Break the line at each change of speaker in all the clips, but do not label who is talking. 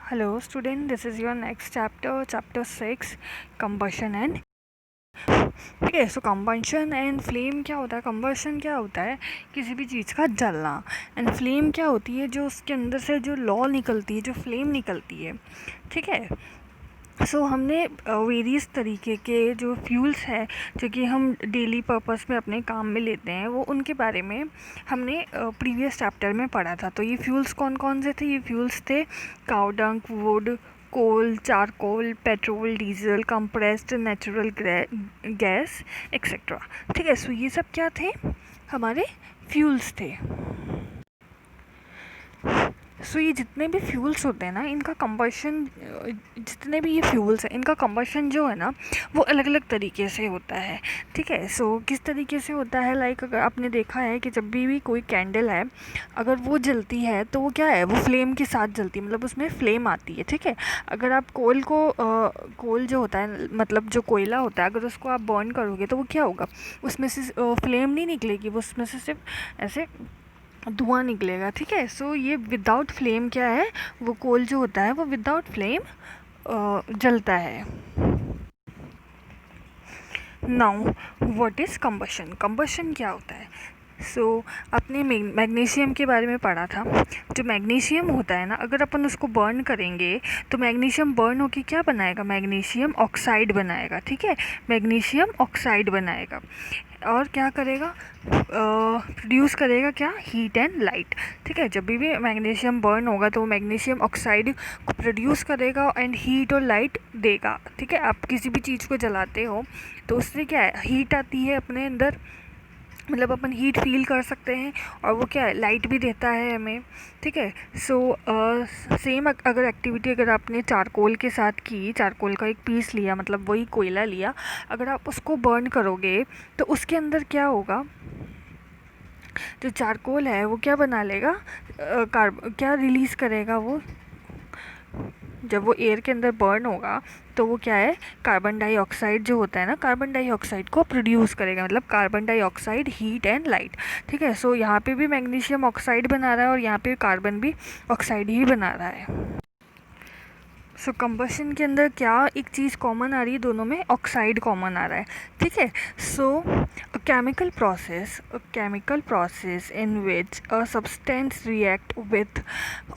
Hello student, this is your next chapter, chapter 6, combustion and ठीक है। सो combustion and flame क्या होता है? कंबंशन क्या होता है? किसी भी चीज़ का जलना। एंड फ्लेम क्या होती है? जो उसके अंदर से जो लौ निकलती है, जो फ्लेम निकलती है। ठीक है। हमने वेरियस तरीके के जो फ्यूल्स हैं जो कि हम डेली पर्पस में अपने काम में लेते हैं, वो उनके बारे में हमने प्रीवियस चैप्टर में पढ़ा था। तो ये फ्यूल्स कौन कौन से थे? ये फ्यूल्स थे cow dung, wood, coal, charcoal, petrol, diesel, compressed natural gas etcetera. ठीक है। ये सब क्या थे? हमारे फ्यूल्स थे। ये जितने भी फ्यूल्स होते हैं ना, इनका कंबशन, जितने भी ये फ्यूल्स हैं, इनका कंबशन जो है ना, वो अलग अलग तरीके से होता है। ठीक है। किस तरीके से होता है? लाइक अगर आपने देखा है कि जब भी कोई कैंडल है, अगर वो जलती है तो वो क्या है? वो फ्लेम के साथ जलती है, मतलब उसमें फ्लेम आती है। ठीक है। अगर आप कोल जो होता है, मतलब जो कोयला होता है, अगर उसको आप बर्न करोगे तो वो क्या होगा? उसमें से फ्लेम नहीं निकलेगी, वो उसमें से सिर्फ ऐसे धुआं निकलेगा। ठीक है। ये विदाउट फ्लेम क्या है? वो कोल जो होता है वो विदाउट फ्लेम जलता है। Now what is combustion? Combustion क्या होता है? आपने मैग्नीशियम के बारे में पढ़ा था। जो मैग्नीशियम होता है ना, अगर अपन उसको बर्न करेंगे तो मैग्नीशियम बर्न होकर क्या बनाएगा? मैग्नीशियम ऑक्साइड बनाएगा। ठीक है। मैग्नीशियम ऑक्साइड बनाएगा और क्या करेगा? प्रोड्यूस करेगा क्या? Heat and light. ठीक है। जब भी मैग्नीशियम बर्न होगा तो वो मैग्नीशियम ऑक्साइड को प्रोड्यूस करेगा एंड हीट और लाइट देगा। ठीक है। आप किसी भी चीज़ को जलाते हो तो उससे क्या है? हीट आती है अपने अंदर, मतलब अपन हीट फील कर सकते हैं, और वो क्या है? लाइट भी देता है हमें। ठीक है। सेम अगर एक्टिविटी अगर आपने चारकोल के साथ की, चारकोल का एक पीस लिया, मतलब वही कोयला लिया, अगर आप उसको बर्न करोगे तो उसके अंदर क्या होगा? जो चारकोल है वो क्या बना लेगा? क्या रिलीज़ करेगा वो? जब वो एयर के अंदर बर्न होगा तो वो क्या है? कार्बन डाइऑक्साइड जो होता है ना, कार्बन डाइऑक्साइड को प्रोड्यूस करेगा, मतलब carbon dioxide, heat and light. ठीक है। यहाँ पे भी मैग्नीशियम ऑक्साइड बना रहा है और यहाँ पे कार्बन भी ऑक्साइड ही बना रहा है। कंबशन के अंदर क्या एक चीज़ कॉमन आ रही है? दोनों में ऑक्साइड कॉमन आ रहा है। ठीक है। Chemical process in which a substance react with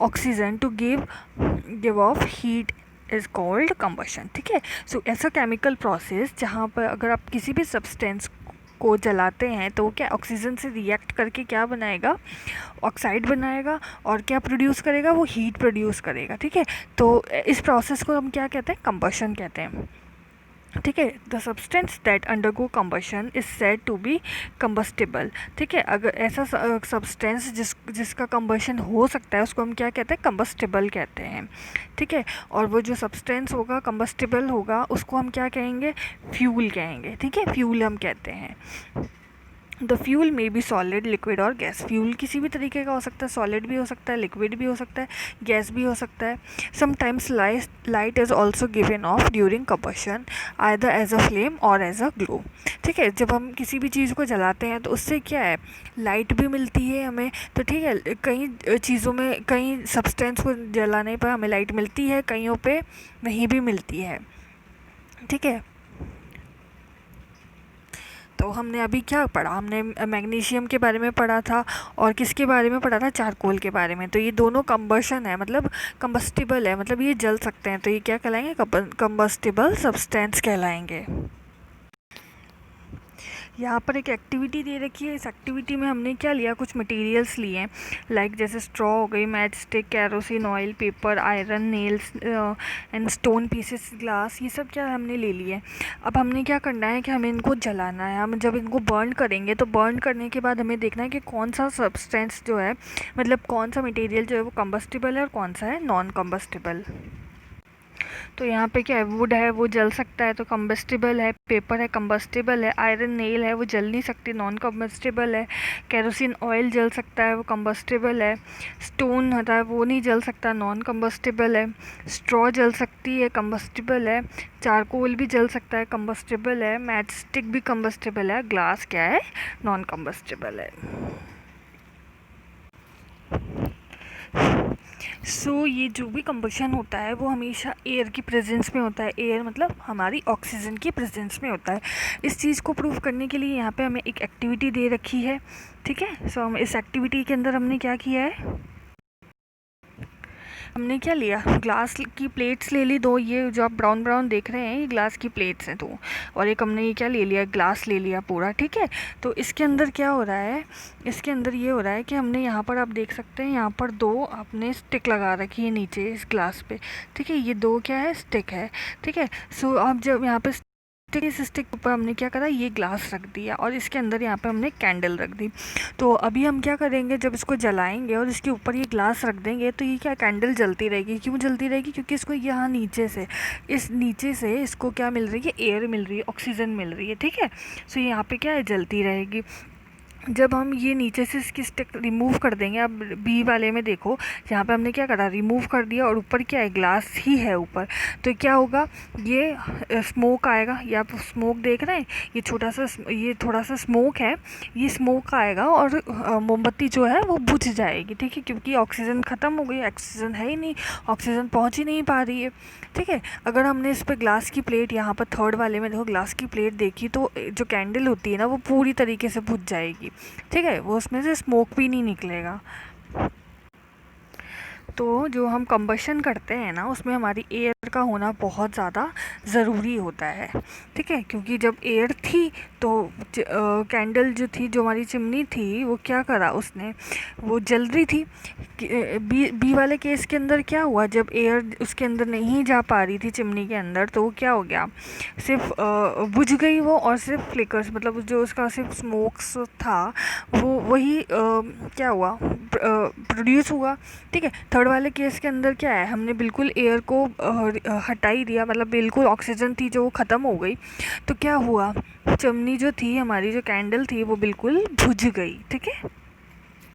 oxygen to give off heat is called combustion. ठीक है। ऐसा केमिकल प्रोसेस जहाँ पर अगर आप किसी भी सब्सटेंस को जलाते हैं तो क्या ऑक्सीजन से रिएक्ट करके क्या बनाएगा? ऑक्साइड बनाएगा और क्या प्रोड्यूस करेगा? वो हीट प्रोड्यूस करेगा। ठीक है। इस प्रोसेस को हम क्या कहते हैं? कंबशन कहते हैं। ठीक है। The substance that undergo combustion is said to be combustible. ठीक है। अगर ऐसा सब्सटेंस जिसका कंबशन हो सकता है उसको हम क्या कहते हैं? कंबस्टिबल कहते हैं। ठीक है। और वो जो सब्सटेंस होगा, कंबस्टिबल होगा, उसको हम क्या कहेंगे? फ्यूल कहेंगे। ठीक है। फ्यूल हम कहते हैं। The fuel may be solid, liquid और गैस। फ्यूल किसी भी तरीके का हो सकता है, सॉलिड भी हो सकता है, लिक्विड भी हो सकता है, गैस भी हो सकता है। Sometimes light is also given off during combustion, either as a flame और एज अ ग्लो। ठीक है। जब हम किसी भी चीज़ को जलाते हैं तो उससे क्या है? लाइट भी मिलती है हमें। तो ठीक है, कई चीज़ों में, कई सब्सटेंस को जलाने पर हमें लाइट मिलती है, कईयों पे नहीं भी मिलती है। ठीक है। तो हमने अभी क्या पढ़ा? हमने मैग्नीशियम के बारे में पढ़ा था और किसके बारे में पढ़ा था? चारकोल के बारे में। तो ये दोनों कंबशन है, मतलब कंबस्टिबल है, मतलब ये जल सकते हैं। तो ये क्या कहलाएंगे? कंबस्टिबल सब्सटेंस कहलाएंगे। यहाँ पर एक एक्टिविटी दे रखी है। इस एक्टिविटी में हमने क्या लिया? कुछ मटेरियल्स लिए हैं, लाइक जैसे स्ट्रॉ हो गई, match stick, kerosene oil, paper, iron, nails and stone pieces, glass, ये सब क्या हमने ले लिए। अब हमने क्या करना है कि हमें इनको जलाना है। हम जब इनको बर्न करेंगे तो बर्न करने के बाद हमें देखना है कि कौन सा सब्सटेंस जो है, मतलब कौन सा मटेरियल जो है वो कंबस्टिबल है और कौन सा है नॉन कंबस्टिबल। तो यहाँ पे क्या है? वुड है, वो जल सकता है तो कंबस्टिबल है। पेपर है, कंबस्टिबल है। आयरन नेल है, वो जल नहीं सकती, नॉन कंबस्टिबल है। कैरोसिन ऑयल जल सकता है, वो कंबस्टिबल है। स्टोन होता है, वो नहीं जल सकता, नॉन कंबस्टिबल है। स्ट्रॉ जल सकती है, कंबस्टिबल है। चारकोल भी जल सकता है, कंबस्टिबल है। मैच स्टिक भी कंबस्टिबल है। ग्लास क्या है? नॉन कंबस्टिबल है। सो ये जो भी कंबशन होता है वो हमेशा एयर की प्रेजेंस में होता है। एयर मतलब हमारी ऑक्सीजन की प्रेजेंस में होता है। इस चीज़ को प्रूव करने के लिए यहाँ पे हमें एक एक्टिविटी दे रखी है, ठीक है। सो हम इस एक्टिविटी के अंदर हमने क्या किया है, हमने क्या लिया, ग्लास की प्लेट्स ले ली दो। ये जो आप ब्राउन ब्राउन देख रहे हैं ये ग्लास की प्लेट्स हैं दो, और एक हमने ये क्या ले लिया, ग्लास ले लिया पूरा, ठीक है। तो इसके अंदर क्या हो रहा है, इसके अंदर ये हो रहा है कि हमने यहाँ पर आप देख सकते हैं यहाँ पर दो आपने स्टिक लगा रखी है नीचे इस ग्लास पे, ठीक है। ये दो क्या है, स्टिक है, ठीक है। सो अब जब यहाँ पे इस स्टिक के ऊपर हमने क्या करा, ये ग्लास रख दिया और इसके अंदर यहाँ पे हमने कैंडल रख दी। तो अभी हम क्या करेंगे, जब इसको जलाएंगे और इसके ऊपर ये ग्लास रख देंगे तो ये क्या कैंडल जलती रहेगी। क्यों जलती रहेगी, क्योंकि इसको यहाँ नीचे से, इस नीचे से इसको क्या मिल रही है, एयर मिल रही है, ऑक्सीजन मिल रही है, ठीक है। सो यहाँ पे क्या है, जलती रहेगी। जब हम ये नीचे से इसकी स्टिक रिमूव कर देंगे, अब बी वाले में देखो यहाँ पे हमने क्या करा, रिमूव कर दिया और ऊपर क्या है, ग्लास ही है ऊपर। तो क्या होगा, ये स्मोक आएगा, ये आप स्मोक देख रहे हैं, ये छोटा सा, ये थोड़ा सा स्मोक है, ये स्मोक आएगा और मोमबत्ती जो है वो बुझ जाएगी, ठीक है। क्योंकि ऑक्सीजन ख़त्म हो गई, ऑक्सीजन है ही नहीं, ऑक्सीजन पहुँच ही नहीं पा रही है, ठीक है। अगर हमने इस पर ग्लास की प्लेट, यहाँ पर थर्ड वाले में देखो ग्लास की प्लेट देखी, तो जो कैंडल होती है ना वो पूरी तरीके से बुझ जाएगी, ठीक है। वो उसमें से स्मोक भी नहीं निकलेगा। तो जो हम कंबशन करते हैं ना उसमें हमारी एयर का होना बहुत ज़्यादा ज़रूरी होता है, ठीक है। क्योंकि जब एयर थी तो कैंडल जो थी, जो हमारी चिमनी थी, वो क्या करा उसने, वो जल रही थी। बी वाले केस के अंदर क्या हुआ, जब एयर उसके अंदर नहीं जा पा रही थी चिमनी के अंदर, तो वो क्या हो गया, सिर्फ बुझ गई वो, और सिर्फ फ्लिकर्स, मतलब जो उसका सिर्फ स्मोक्स था वो वही क्या हुआ, प्रोड्यूस हुआ, ठीक है। थर्ड वाले केस के अंदर क्या है, हमने बिल्कुल एयर को हटा ही दिया, मतलब बिल्कुल ऑक्सीजन थी जो वो ख़त्म हो गई। तो क्या हुआ, चिमनी जो थी हमारी, जो कैंडल थी वो बिल्कुल बुझ गई, ठीक है।